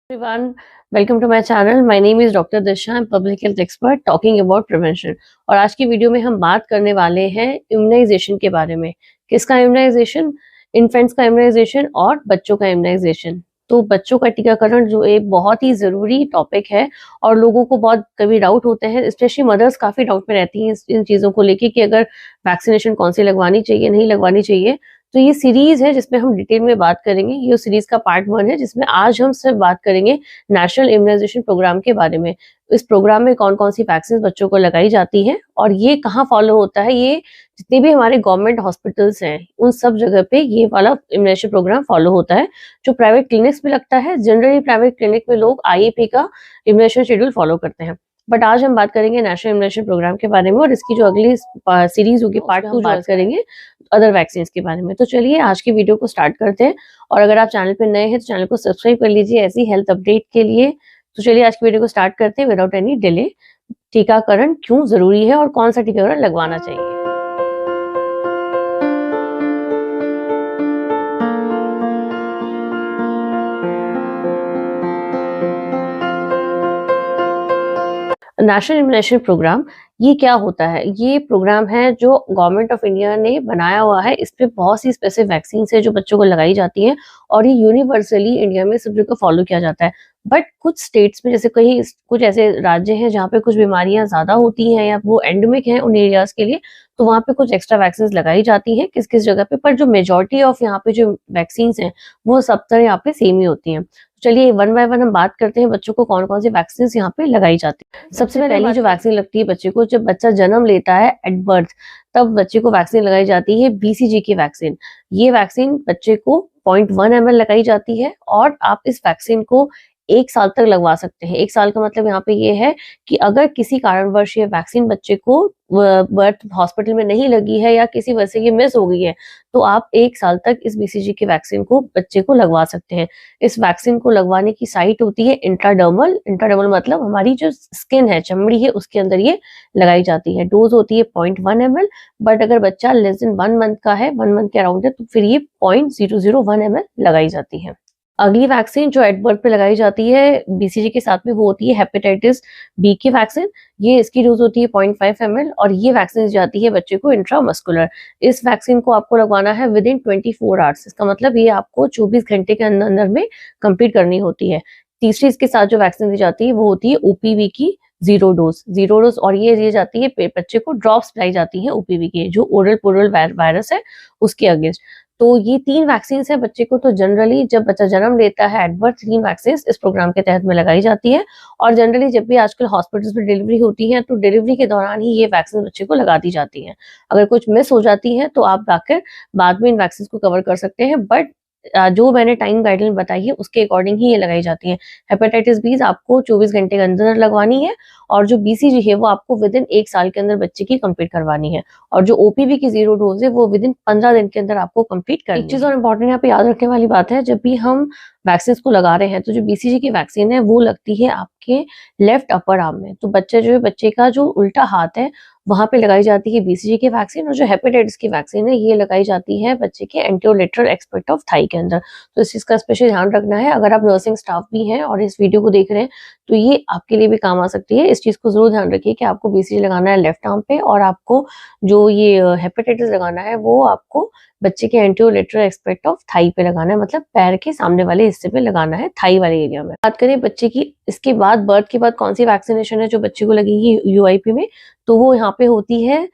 Everyone, welcome to my channel. My name is Dr. Disha. I'm public health expert talking about prevention. और आज की video में हम बात करने वाले हैं इम्यूनाइजेशन के बारे में। किसका इम्यूनाइजेशन? इन्फेंट्स का इम्यूनाइजेशन और बच्चों का इम्यूनाइजेशन। तो बच्चों का टीकाकरण जो एक बहुत ही जरूरी टॉपिक है और लोगों को बहुत कभी डाउट होते हैं, स्पेशली मदर्स काफी डाउट में रहती हैं इन चीजों को लेके कि अगर वैक्सीनेशन कौन सी लगवानी चाहिए, नहीं लगवानी चाहिए। तो ये सीरीज है जिसमें हम डिटेल में बात करेंगे। ये सीरीज का पार्ट 1 है जिसमें आज हम सिर्फ बात करेंगे नेशनल इम्यूनाइजेशन प्रोग्राम के बारे में। इस प्रोग्राम में कौन कौन सी वैक्सीन बच्चों को लगाई जाती है और ये कहाँ फॉलो होता है। ये जितने भी हमारे गवर्नमेंट हॉस्पिटल्स हैं उन सब जगह पे ये वाला इम्यूनाइजेशन प्रोग्राम फॉलो होता है। जो प्राइवेट क्लिनिक्स में लगता है, जनरली प्राइवेट क्लिनिक में लोग IAP का इम्यूनाइजेशन शेड्यूल फॉलो करते हैं। बट आज हम बात करेंगे नेशनल इम्यूनाइजेशन प्रोग्राम के बारे में और इसकी जो अगली सीरीज होगी पार्ट 2 बात करेंगे अदर वैक्सीन के बारे में। तो चलिए आज की वीडियो को स्टार्ट करते हैं। और अगर आप चैनल पे नए हैं तो चैनल को सब्सक्राइब कर लीजिए ऐसी हेल्थ अपडेट के लिए। तो चलिए आज की वीडियो को स्टार्ट करते हैं विदाउट एनी डिले। टीकाकरण क्यों जरूरी है और कौन सा टीकाकरण लगवाना चाहिए। नेशनल इम्यूनाइजेशन प्रोग्राम ये क्या होता है? ये प्रोग्राम है जो गवर्नमेंट ऑफ इंडिया ने बनाया हुआ है। इस पे बहुत सी स्पेसिफिक वैक्सीन है जो बच्चों को लगाई जाती हैं और ये यूनिवर्सली इंडिया में सब जगह फॉलो किया जाता है। बट कुछ स्टेट्स में, जैसे कहीं कुछ ऐसे राज्य हैं जहाँ पे कुछ बीमारियां ज्यादा होती हैं या वो एंडेमिक हैं उन एरियाज के लिए, तो वहाँ पे कुछ एक्स्ट्रा वैक्सीन लगाई जाती हैं किस किस जगह पे। पर जो मेजोरिटी ऑफ यहाँ पे जो वैक्सीन हैं वो सब तरह यहाँ पे सेम ही होती हैं। चलिए वन बाय वन हम बात करते हैं बच्चों को कौन कौन सी वैक्सीन यहाँ पे लगाई जाती है। सबसे पहली जो वैक्सीन लगती है बच्चे को, जब बच्चा जन्म लेता है एट बर्थ, तब बच्चे को वैक्सीन लगाई जाती है BCG की वैक्सीन। ये वैक्सीन बच्चे को 0.1 ml लगाई जाती है और आप इस वैक्सीन को 1 साल तक लगवा सकते हैं। 1 साल का मतलब यहाँ पे ये है कि अगर किसी कारणवश ये वैक्सीन बच्चे को बर्थ हॉस्पिटल में नहीं लगी है या किसी वजह से ये मिस हो गई है, तो आप 1 साल तक इस BCG की वैक्सीन को बच्चे को लगवा सकते हैं। इस वैक्सीन को लगवाने की साइट होती है इंट्राडर्मल। इंट्राडर्मल मतलब हमारी जो स्किन है, चमड़ी है, उसके अंदर ये लगाई जाती है। डोज होती है 0.1 ml। बट अगर बच्चा लेस देन 1 मंथ का है, 1 मंथ के अराउंड है, तो फिर ये 0.001 ml लगाई जाती है। अगली वैक्सीन जो एट बर्थ पे लगाई जाती है BCG के साथ में, वो होती है हेपेटाइटिस B की वैक्सीन। ये इसकी डोज होती है 0.5 ml और ये वैक्सीन जाती है बच्चे को इंट्रामस्कुलर। इस वैक्सीन को आपको लगवाना है विद इन 24 आवर्स। इसका मतलब ये आपको 24 घंटे के अंदर अंदर में कंप्लीट करनी होती है। तीसरी इसके साथ जो वैक्सीन दी जाती है वो होती है OPV की जीरो डोज। और ये दी जाती है बच्चे को, ड्रॉप्स पिलाई जाती है OPV के, जो ओरल पोरल वायरस है उसके अगेंस्ट। तो ये 3 वैक्सीन है बच्चे को। तो जनरली जब बच्चा जन्म लेता है एट बर्थ, 3 वैक्सीन इस प्रोग्राम के तहत में लगाई जाती है। और जनरली जब भी आजकल हॉस्पिटल्स में डिलीवरी होती है तो डिलीवरी के दौरान ही ये वैक्सीन बच्चे को लगा दी जाती है। अगर कुछ मिस हो जाती है तो आप जाकर बाद में इन वैक्सीन को कवर कर सकते हैं। बट जो मैंने टाइम गाइडलाइन बताई है उसके अकॉर्डिंग ही ये लगाई जाती है। हेपेटाइटिस B आपको 24 घंटे के अंदर लगवानी है और जो BCG है वो आपको विद इन 1 साल के अंदर बच्चे की कंप्लीट करवानी है। और जो OPV की 0 डोज है वो विद इन 15 दिन के अंदर आपको कंप्लीट करनी है। एक चीज और इम्पोर्टेंट यहाँ पे याद रखने वाली बात है, जब भी हम वैक्सीन को लगा रहे हैं तो जो BCG की वैक्सीन है वो लगती है आपके लेफ्ट अपर आर्म में। तो बच्चे जो है, बच्चे का जो उल्टा हाथ है वहां पे लगाई जाती है BCG की वैक्सीन। और जो हेपेटाइटिस की वैक्सीन है ये लगाई जाती है बच्चे के एंटीरोलेटरल एस्पेक्ट ऑफ थाई के अंदर। तो इस चीज का स्पेशल ध्यान रखना है। अगर आप नर्सिंग स्टाफ भी हैं और इस वीडियो को देख रहे हैं तो ये आपके लिए भी काम आ सकती है। इस चीज को जरूर ध्यान रखिए कि आपको BCG लगाना है लेफ्ट आर्म पे और आपको जो ये हेपेटाइटिस लगाना है वो आपको बच्चे के एंटीरोलेटरल एस्पेक्ट ऑफ थाई पे लगाना है, मतलब पैर के सामने वाले हिस्से पे लगाना है, थाई वाले एरिया में। बात करें बच्चे की इसके बाद, बर्थ के बाद कौन सी वैक्सीनेशन है जो बच्चे को लगेगी UIP में, तो वो यहाँ पे होती है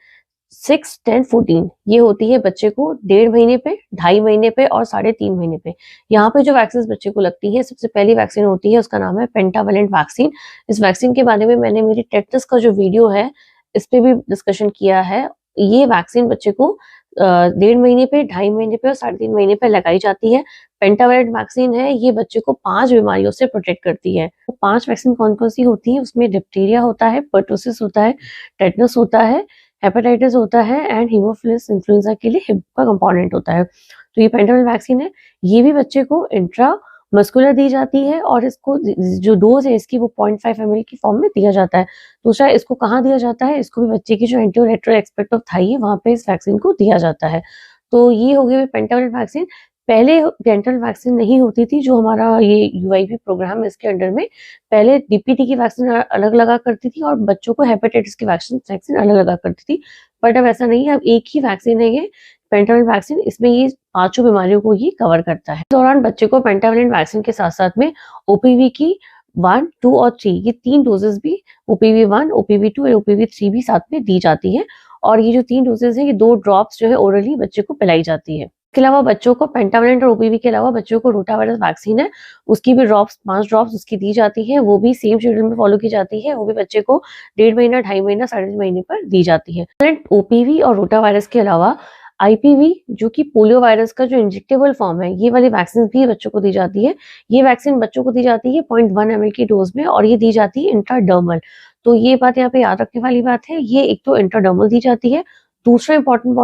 6, 10, 14। ये होती है बच्चे को 1.5 महीने पे, 2.5 महीने पे और 3.5 महीने पे। यहाँ पे जो वैक्सीन बच्चे को लगती है, सबसे पहली वैक्सीन होती है उसका नाम है पेंटावेलेंट वैक्सीन। इस वैक्सीन के बारे में मैंने मेरी टेटनस का जो वीडियो है इस पे भी डिस्कशन किया है। ये वैक्सीन बच्चे को 1.5 महीने पे, 2.5 महीने पे और 3.5 महीने पे लगाई जाती है। पेंटावेलेंट वैक्सीन है, ये बच्चे को 5 बीमारियों से प्रोटेक्ट करती है। तो 5 वैक्सीन कौन कौन सी होती है उसमें? डिप्थीरिया होता है, पर्टुसिस होता है, टेटनस होता है, हेपेटाइटिस होता है एंड हीमोफिलस इन्फ्लुएंजा के लिए हिप का कंपोनेंट होता है। तो ये पेंटावेलेंट वैक्सीन है, ये भी बच्चे को इंट्रा मस्कुलर दी जाती है और इसको जो डोज है इसकी वो 0.5 ml की फॉर्म में दिया जाता है। दूसरा, इसको कहाँ दिया जाता है? इसको भी बच्चे की जो एंटीरोलेटरल एस्पेक्ट ऑफ थाई है वहां पे इस वैक्सीन को दिया जाता है। तो ये हो गई पेंटावेलेंट वैक्सीन। पहले डेंटल वैक्सीन नहीं होती थी, जो हमारा ये यूआईपी प्रोग्राम है इसके अंडर में पहले डीपीटी की वैक्सीन अलग लगा करती थी और बच्चों को हेपेटाइटिस की वैक्सीन अलग लगा करती थी। बट अब ऐसा नहीं है, अब एक ही वैक्सीन है ये पेंटावलेंट वैक्सीन। इसमें ये पांचों बीमारियों को ये कवर करता है। इस दौरान बच्चे को पेंटावलेंट वैक्सीन के साथ साथ में ओपीवी की 1, 2 और 3 ये 3 डोजेस भी ओपीवी 1, ओपीवी 2 और ओपीवी 3 भी साथ में दी जाती है। और ये जो 3 डोजेस है, ये 2 ड्रॉप्स जो है ओरली बच्चे को पिलाई जाती है। इसके अलावा बच्चों को पेंटावलेंट और ओपीवी के अलावा बच्चों को रोटावायरस वैक्सीन है, उसकी भी ड्रॉप्स 5 ड्रॉप्स उसकी दी जाती है। वो भी सेम शेड्यूल में फॉलो की जाती है। वो भी बच्चे को 1.5 महीना, 2.5 महीना, 3.5 महीने पर दी जाती है। ओपीवी और रोटावायरस के अलावा आईपीवी जो कि पोलियो वायरस का जो इंजेक्टेबल फॉर्म है, ये वाली वैक्सीन भी बच्चों को दी जाती है। ये वैक्सीन बच्चों को दी जाती है 0.1 ml की डोज में और ये दी जाती है इंट्राडर्मल। तो ये बात यहाँ पे याद रखने वाली बात है, ये एक तो इंट्राडर्मल दी जाती है। दूसरा इंपॉर्टेंट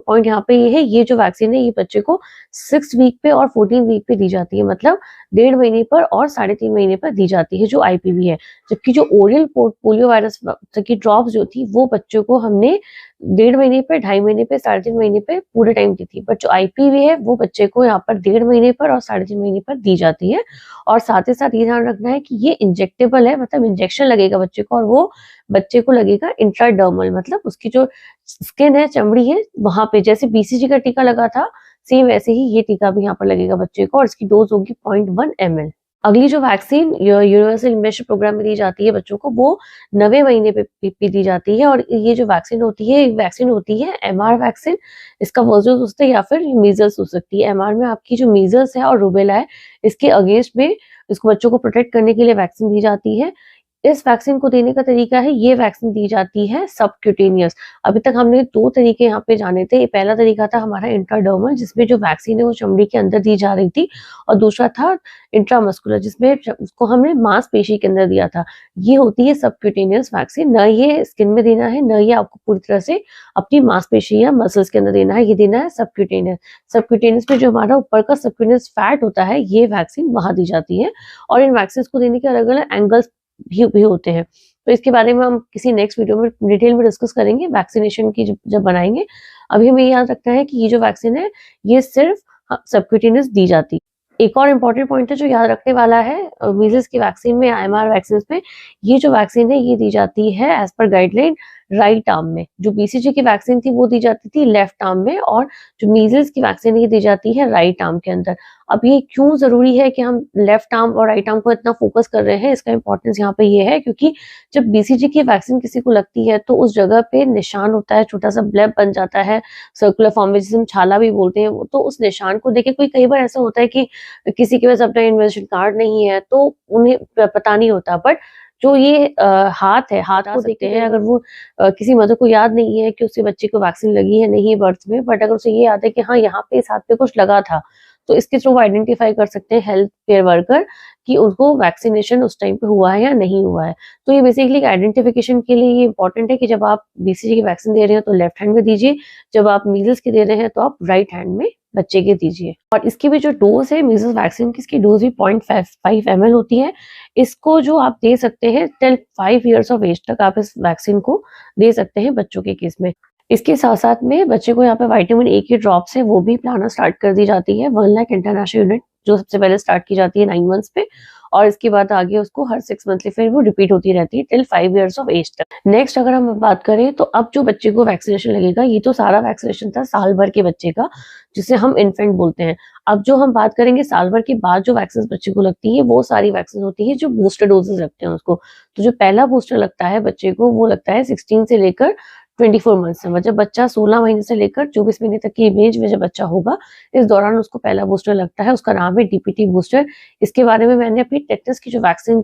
पॉइंट यहाँ पे ये है, ये जो वैक्सीन है ये बच्चे को 6 वीक पे और 14 वीक पे दी जाती है, मतलब 1.5 महीने पर और 3.5 महीने पर दी जाती है जो आईपीवी है। जबकि जो ओरल पोलियो वायरस की ड्रॉप्स जो थी वो बच्चों को हमने 1.5 महीने पे, 2.5 महीने पे, 3.5 महीने पे पूरे टाइम दी थी। बट जो आईपीवी है वो बच्चे को यहाँ पर 1.5 महीने पर और 3.5 महीने पर दी जाती है। और साथ ही साथ ये ध्यान रखना है कि ये इंजेक्टेबल है, मतलब इंजेक्शन लगेगा बच्चे को और वो बच्चे को लगेगा इंट्राडर्मल, मतलब उसकी जो स्किन है, चमड़ी है, वहां पे जैसे बीसीजी का टीका लगा था सेम वैसे ही ये टीका भी यहाँ पर लगेगा बच्चे को और इसकी डोज होगी 0.1 ml। अगली जो वैक्सीन यूनिवर्सल इम्यूनाइजेशन प्रोग्राम में दी जाती है बच्चों को, वो 9वें महीने पे दी जाती है। और ये जो वैक्सीन होती है एमआर वैक्सीन। इसका वर्जन हो सकता है या फिर मीजल्स हो सकती है। एमआर में आपकी जो मीजल्स है और रूबेला है, इसके अगेंस्ट में इसको बच्चों को प्रोटेक्ट करने के लिए वैक्सीन दी जाती है। इस वैक्सीन को देने का तरीका है, ये वैक्सीन दी जाती है सबक्यूटेनियस। अभी तक हमने 2 तरीके यहाँ पे जाने थे। पहला तरीका था हमारा इंट्राडर्मल, जिसमें जो वैक्सीन है वो चमड़ी के अंदर दी जा रही थी, और दूसरा था इंट्रामस्कुलर, जिसमें उसको हमने मांसपेशी के अंदर दिया था। ये होती है सबक्यूटेनियस वैक्सीन। न ये स्किन में देना है, न ये आपको पूरी तरह से अपनी मांसपेशी या मसल्स के अंदर देना है, ये देना है सबक्यूटेनियस। सबक्यूटेनियस में जो हमारा ऊपर का सबक्यूटेनियस फैट होता है, ये वैक्सीन वहां दी जाती है। और इन वैक्सीन को देने के अलग अलग एंगल्स भी होते हैं। तो इसके बारे में हम किसी नेक्स्ट वीडियो में डिटेल में डिस्कस करेंगे, वैक्सीनेशन की जब बनाएंगे। अभी हमें याद रखना है कि ये जो वैक्सीन है ये सिर्फ सबक्यूटेनियस दी जाती है। एक और इम्पोर्टेंट पॉइंट है जो याद रखने वाला है मीजल्स की वैक्सीन में, एमआर वैक्सीन में, ये जो वैक्सीन है ये दी जाती है as per guideline right arm में। जो बीसीजी की वैक्सीन थी वो दी जाती थी लेफ्ट आर्म में, और जो मीजल्स की वैक्सीन ये दी जाती है राइट आर्म के अंदर। अब ये क्यों जरूरी है कि हम लेफ्ट आर्म और राइट आर्म को इतना फोकस कर रहे हैं, इसका इंपॉर्टेंस यहाँ पे ये है क्योंकि जब बीसीजी की वैक्सीन किसी को लगती है तो उस जगह पे निशान होता है, छोटा सा ब्लेब बन जाता है सर्कुलर फॉर्म में, जिसे हम छाला भी बोलते हैं। तो उस निशान को देखे कोई कई बार ऐसा होता है कि किसी के पास अपना इन्वेस्टमेंट कार्ड नहीं है तो उन्हें पता नहीं होता। बट जो ये हाथ है, हाथ को देखते हैं, अगर वो किसी मदर को याद नहीं है कि उसके बच्चे को वैक्सीन लगी है नहीं बर्थ में, बट अगर उसे ये याद है कि हाँ यहाँ पे इस हाथ पे कुछ लगा था, तो इसके थ्रू वो आइडेंटिफाई कर सकते हैं हेल्थ केयर वर्कर कि उनको वैक्सीनेशन उस टाइम पे हुआ है या नहीं हुआ है। तो ये बेसिकली आइडेंटिफिकेशन के लिए ये इंपॉर्टेंट है कि जब आप बीसीजी की वैक्सीन दे रहे हैं तो लेफ्ट हैंड में दीजिए, जब आप मीजल्स की दे रहे हैं तो आप राइट हैंड में बच्चे के दीजिए। और इसकी भी जो डोज है मीजल्स वैक्सीन की, इसकी डोज भी 0.5 ml होती है। इसको जो आप दे सकते हैं टिल 5 years ऑफ एज तक आप इस वैक्सीन को दे सकते हैं बच्चों के केस में। इसके साथ साथ में बच्चे को यहाँ पे विटामिन ए की ड्रॉप्स है वो भी पिलाना स्टार्ट कर दी जाती है। 1 लाख इंटरनेशनल यूनिट जो सबसे पहले स्टार्ट की जाती है 9 मंथ्स पे, और इसके बाद आगे उसको हर 6 मंथली फिर वो रिपीट होती रहती है टिल 5 years ऑफ एज तक। नेक्स्ट अगर हम बात करें तो अब जो बच्चे को वैक्सीनेशन लगेगा, ये तो सारा वैक्सीनेशन था साल भर के बच्चे का, जिसे हम इन्फेंट बोलते हैं। अब जो हम बात करेंगे साल भर के बाद जो वैक्सीन बच्चे को लगती है, वो सारी वैक्सीन होती है जो बूस्टर डोजेस लगते हैं उसको। तो जो पहला बूस्टर लगता है बच्चे को वो लगता है 16 से लेकर 24 मंथ्स में। जब बच्चा 16 महीने से लेकर 24 महीने तक की एज में जब बच्चा होगा, इस दौरान उसको पहला बूस्टर लगता है। उसका नाम है डीपीटी बूस्टर। इसके बारे में मैंने अपनी टेटनस की जो वैक्सीन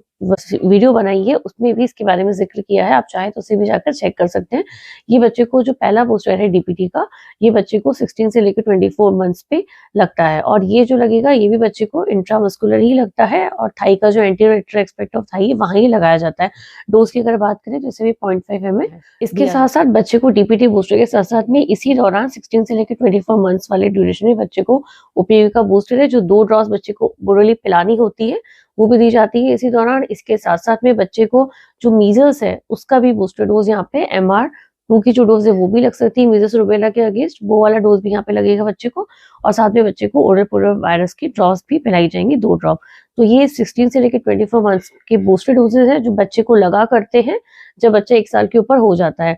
वीडियो बनाई है उसमें भी इसके बारे में जिक्र किया है, आप चाहें तो उसे भी जाकर चेक कर सकते हैं। ये बच्चे को जो पहला बूस्टर है डीपीटी का, ये बच्चे को 16 से लेकर 24 मंथ्स पे लगता है। और ये जो लगेगा ये भी बच्चे को इंट्रामस्कुलर ही लगता है, और थाई का जो एंटीरियर एस्पेक्ट ऑफ थाई है वहां ही लगाया जाता है। डोज की अगर बात करें तो इसे भी 0.5 ml। इसके साथ साथ बच्चे को डीपीटी बूस्टर के साथ साथ में इसी दौरान 16 से लेकर 24 मंथ्स वाले ड्यूरेशन में बच्चे को ओपीवी का बूस्टर है जो 2 ड्रॉस बच्चे को बोरली पिलानी होती है, वो भी दी जाती है इसी दौरान। इसके साथ साथ में बच्चे को जो मीजल्स है उसका भी बूस्टर डोज यहाँ पे एमआर 2 की जो डोज है वो भी लग सकती है मीजल्स रूबेला के अगेंस्ट, वो वाला डोज भी यहाँ पे लगेगा बच्चे को। और साथ में बच्चे को ओरल पोलियो वायरस की ड्रॉप्स भी पिलाई जाएंगी, 2 ड्रॉप। तो ये 16 से लेकर 24 मंथ्स के बूस्टर डोजेज है जो बच्चे को लगा करते हैं जब बच्चा 1 साल के ऊपर हो जाता है।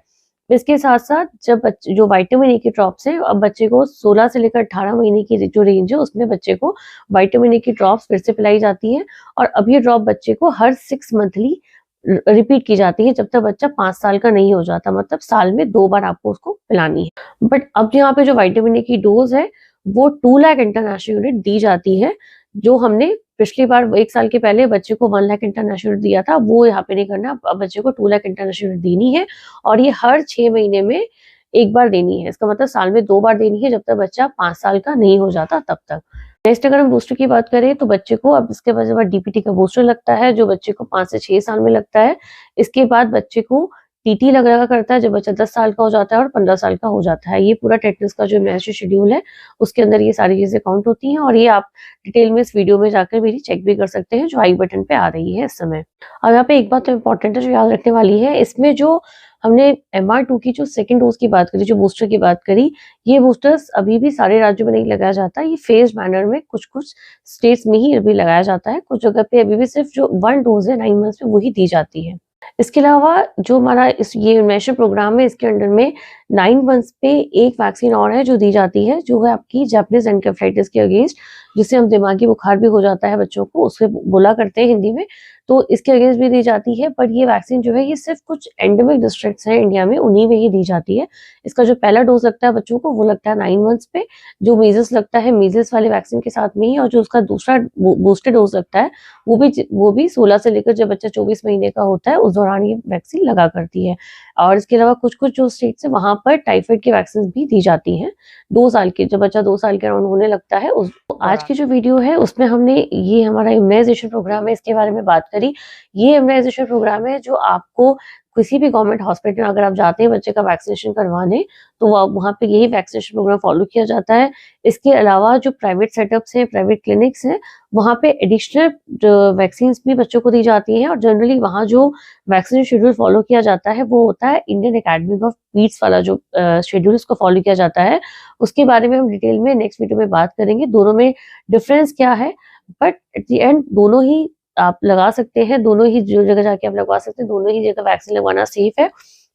इसके साथ-साथ जब बच्चे जो विटामिन ए की ड्रॉप्स हैं, अब बच्चे को 16 से लेकर 18 महीने की जो रेंज है उसमें बच्चे को विटामिन ए की ड्रॉप्स फिर से पिलाई जाती हैं। और अब ये ड्रॉप बच्चे को हर 6 मंथली रिपीट की जाती है जब तक बच्चा 5 साल का नहीं हो जाता, मतलब साल में 2 बार आपको उसको पिलानी है। बट अब यहाँ पे जो विटामिन ए की डोज है वो 2 लाख इंटरनेशनल यूनिट दी जाती है, जो हमने पिछली बार 1 साल के पहले बच्चे को 1 लाख इंटरनेशनल यूनिट दिया था, वो यहाँ पे नहीं करना। अब बच्चे को 2 लाख इंटरनेशनल यूनिट देनी है और ये हर 6 महीने में 1 बार देनी है। इसका मतलब साल में 2 बार देनी है जब तक बच्चा 5 साल का नहीं हो जाता तब तक। नेक्स्ट अगर हम बूस्टर की बात करें तो बच्चे को अब इसके बाद डीपीटी का बूस्टर लगता है जो बच्चे को 5 से 6 साल में लगता है। इसके बाद बच्चे को टीटी लगा करता है जब बच्चा 10 साल का हो जाता है और 15 साल का हो जाता है। ये पूरा टेटनस का जो इम्यूनाइजेशन शेड्यूल है उसके अंदर ये सारी चीजें काउंट होती हैं और ये आप डिटेल में इस वीडियो में जाकर मेरी चेक भी कर सकते हैं जो आई बटन पे आ रही है इस समय। अब यहाँ पे एक बात तो इम्पोर्टेंट है जो याद रखने वाली है, इसमें जो हमने MR2 की जो सेकंड डोज की बात करी, जो बूस्टर की बात करी, ये बूस्टर्स अभी भी सारे राज्यों में नहीं लगाया जाता। ये फेज्ड मैनर में कुछ-कुछ स्टेट्स में ही अभी लगाया जाता है। कुछ जगह पे अभी भी सिर्फ जो 1 डोज है 9 मंथ्स में वही दी जाती है। इसके अलावा जो हमारा ये इम्यूनाइजेशन प्रोग्राम है इसके अंडर में 9 मंथ्स पे एक वैक्सीन और है जो दी जाती है, जो है आपकी जापानीज एनकेफेलाइटिस के अगेंस्ट, जिससे हम दिमागी बुखार भी हो जाता है बच्चों को, उसे बोला करते हैं हिंदी में, तो इसके अगेंस्ट भी दी जाती है। पर ये वैक्सीन जो है ये सिर्फ कुछ एंडेमिक डिस्ट्रिक्ट्स हैं इंडिया में, उन्हीं में ही दी जाती है। इसका जो पहला डोज लगता है बच्चों को वो लगता है 9 मंथ्स पे, जो मीजल्स लगता है मीजल्स वाले वैक्सीन के साथ में ही, और जो उसका दूसरा बूस्टर डोज लगता है वो भी 16 से लेकर जब बच्चा 24 महीने का होता है उस दौरान ये वैक्सीन लगा करती है। और इसके अलावा कुछ-कुछ जो स्टेट्स है वहाँ पर टाइफाइड की वैक्सीन भी दी जाती हैं 2 साल के, जब बच्चा 2 साल के अराउंड होने लगता है उस। आज की जो वीडियो है उसमें हमने ये हमारा इम्यूनाइजेशन प्रोग्राम है इसके बारे में बात करी। ये इम्यूनाइजेशन प्रोग्राम है जो आपको किसी भी गवर्नमेंट हॉस्पिटल अगर आप जाते हैं बच्चे का वैक्सीनेशन करवाने, तो वहाँ पे यही वैक्सीनेशन प्रोग्राम फॉलो किया जाता है। इसके अलावा जो प्राइवेट सेटअप्स हैं, प्राइवेट क्लिनिक्स हैं, वहाँ पे एडिशनल वैक्सीन्स भी बच्चों को दी जाती हैं और जनरली वहाँ जो वैक्सीन शेड्यूल फॉलो किया जाता है वो होता है इंडियन एकेडमी ऑफ पीड्स वाला जो शेड्यूल उसको फॉलो किया जाता है। उसके बारे में हम डिटेल में नेक्स्ट वीडियो में बात करेंगे, दोनों में डिफरेंस क्या है, बट एट द एंड दोनों ही आप लगा सकते हैं, दोनों ही जो जगह जाके आप लगवा सकते हैं, दोनों ही जगह वैक्सीन लगवाना सेफ है।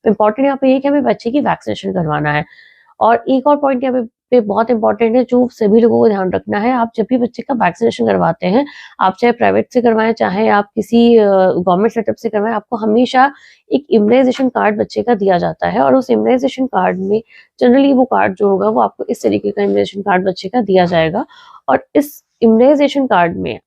इम्पोर्टेंट यहाँ पे ये कि हमें बच्चे की वैक्सीनेशन करवाना है। और एक और पॉइंट यहाँ पे बहुत इंपॉर्टेंट है जो सभी लोगों को ध्यान रखना है, आप जब भी बच्चे का वैक्सीनेशन करवाते हैं, आप चाहे प्राइवेट से करवाएं चाहे आप किसी गवर्नमेंट सेटअप से करवाएं, आपको हमेशा एक इम्यूनाइजेशन कार्ड बच्चे का दिया जाता है और उस इम्यूनाइजेशन कार्ड में जनरली वो कार्ड जो होगा वो आपको इस तरीके का इम्यूनाइजेशन कार्ड बच्चे का दिया जाएगा। और इस इम्यूनाइजेशन कार्ड में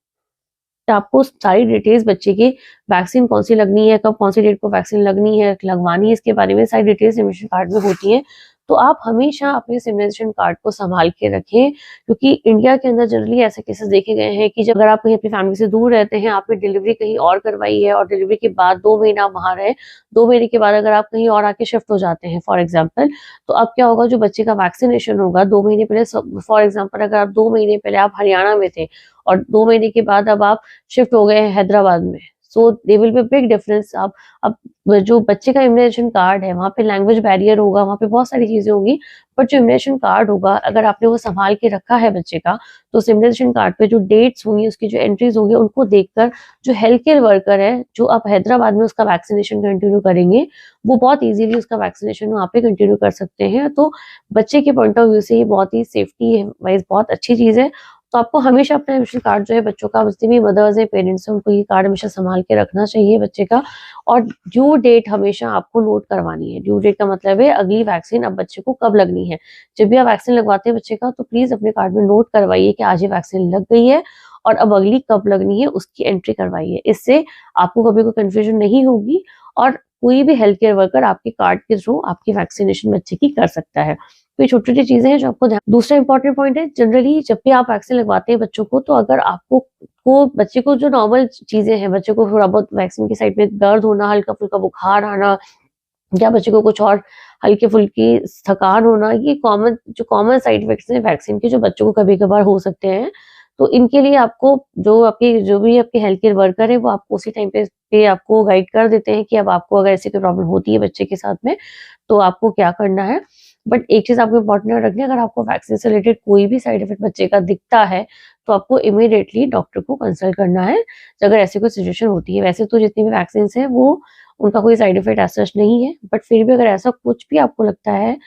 आपको सारी डिटेल्स बच्चे की वैक्सीन कौन सी लगनी है, कब कौन सी डेट को वैक्सीन लगनी है, लगवानी है, इसके बारे में सारी डिटेल्स इम्यूनाइजेशन कार्ड में होती हैं। तो आप हमेशा अपने इम्यूनाइजेशन कार्ड को संभाल के रखें, क्योंकि इंडिया के अंदर जनरली ऐसे केसेस देखे गए हैं कि जब अगर आप कहीं अपनी फैमिली से दूर रहते हैं, आपने डिलीवरी कहीं और करवाई है और डिलीवरी के बाद 2 महीना आप वहां रहे, 2 महीने के बाद अगर आप कहीं और आके शिफ्ट हो जाते हैं फॉर एग्जाम्पल, तो अब क्या होगा, जो बच्चे का वैक्सीनेशन होगा 2 महीने पहले, फॉर एग्जाम्पल अगर आप 2 महीने पहले आप हरियाणा में थे और 2 महीने के बाद अब आप शिफ्ट हो गए हैं हैदराबाद में, so they will be big difference. आप अब जो बच्चे का इम्यूनाइजेशन कार्ड है वहाँ पे लैंग्वेज बैरियर होगा, वहाँ पे बहुत सारी चीजें होंगी, बट जो इम्यूनाइजेशन कार्ड होगा अगर आपने वो संभाल के रखा है बच्चे का, तो उस इम्यूनाइजेशन कार्ड पे जो डेट्स होंगी, उसकी जो एंट्रीज होंगी, उनको देखकर जो हेल्थ केयर वर्कर है जो आप हैदराबाद में उसका वैक्सीनेशन कंटिन्यू करेंगे, वो बहुत इजीली उसका वैक्सीनेशन वहाँ पे कंटिन्यू कर सकते हैं। तो बच्चे के पॉइंट ऑफ व्यू से ये बहुत ही सेफ्टी वाइज बहुत अच्छी चीज है। तो आपको हमेशा अपना इम्यूनाइजेशन कार्ड जो है बच्चों का, जितनी भी मदर्स है, पेरेंट्स हैं, उनको ये कार्ड हमेशा संभाल के रखना चाहिए बच्चे का। और ड्यू डेट हमेशा आपको नोट करवानी है। ड्यू डेट का मतलब है अगली वैक्सीन अब बच्चे को कब लगनी है। जब भी आप वैक्सीन लगवाते हैं बच्चे का, तो प्लीज अपने कार्ड में नोट करवाइए कि आज ये वैक्सीन लग गई है और अब अगली कब लगनी है उसकी एंट्री करवाइए। इससे आपको कभी कोई कंफ्यूजन नहीं होगी और कोई भी हेल्थ केयर वर्कर आपके कार्ड के थ्रू आपकी वैक्सीनेशन बच्चे की कर सकता है। तो ये छोटी-छोटी चीजें हैं जो आपको ध्यान। दूसरा इंपॉर्टेंट पॉइंट है, जनरली जब भी आप वैक्सीन लगवाते हैं बच्चों को, तो अगर आपको बच्चे को जो नॉर्मल चीजें हैं, बच्चे को थोड़ा बहुत वैक्सीन की साइड में दर्द होना, हल्का-फुल्का बुखार आना, या बच्चे को कुछ और हल्की-फुल्की थकान होना, ये कॉमन साइड इफेक्ट्स हैं वैक्सीन के, जो बच्चों को कभी-कभार हो सकते हैं। तो इनके लिए आपको जो भी आपके हेल्थ केयर वर्कर है वो आपको उसी टाइम पे आपको गाइड कर देते हैं कि अब आपको अगर ऐसी कोई प्रॉब्लम होती है बच्चे के साथ में तो आपको क्या करना है। बट एक चीज़ आपको इम्पोर्टेंट याद रखनी है, अगर आपको वैक्सीन से रिलेटेड कोई भी साइड इफेक्ट बच्चे का दिखता है, तो आपको इमीडिएटली डॉक्टर को कंसल्ट करना है, अगर ऐसी कोई सिचुएशन होती है। वैसे तो जितनी भी वैक्सीन्स हैं वो उनका कोई साइड इफेक्ट एज़ सच नहीं है, बट फिर भी अगर ऐसा कुछ भी आपको लगता है,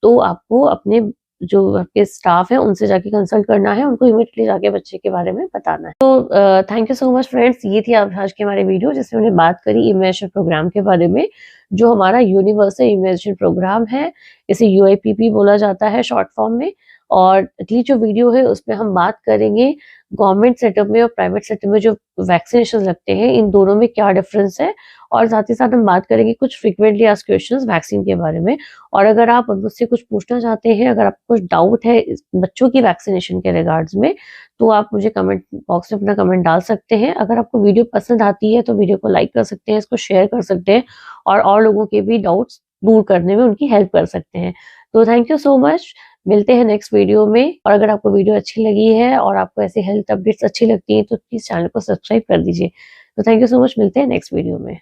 तो आपको अपने जो आपके स्टाफ है उनसे जाके कंसल्ट करना है, उनको इमीडिएटली जाके बच्चे के बारे में बताना है। तो thank you so much friends, ये थी आज की हमारी वीडियो जिसमें हमने बात करी इम्यूनाइजेशन प्रोग्राम के बारे में, जो हमारा यूनिवर्सल इम्यूनाइजेशन प्रोग्राम है। इसे यूआईपीपी बोला जाता है शॉर्ट फॉर्म में। और अगली जो वीडियो है उसमें हम बात करेंगे गवर्नमेंट सेटअप में और प्राइवेट सेटअप में जो वैक्सीनेशन लगते हैं, इन दोनों में क्या डिफरेंस है। और साथ ही साथ हम बात करेंगे कुछ फ्रीक्वेंटली आस्क्ड क्वेश्चंस वैक्सीन के बारे में। और अगर आप मुझसे कुछ पूछना चाहते हैं, अगर आपको कुछ डाउट है बच्चों की वैक्सीनेशन के रिगार्ड्स में, तो आप मुझे कमेंट बॉक्स में अपना कमेंट डाल सकते हैं। अगर आपको वीडियो पसंद आती है तो वीडियो को लाइक कर सकते हैं, इसको शेयर कर सकते हैं और लोगों के भी डाउट्स दूर करने में उनकी हेल्प कर सकते हैं। तो थैंक यू सो मच, मिलते हैं नेक्स्ट वीडियो में। और अगर आपको वीडियो अच्छी लगी है और आपको ऐसी हेल्थ अपडेट्स अच्छी लगती हैं तो प्लीज चैनल को सब्सक्राइब कर दीजिए। तो थैंक यू सो मच, मिलते हैं नेक्स्ट वीडियो में।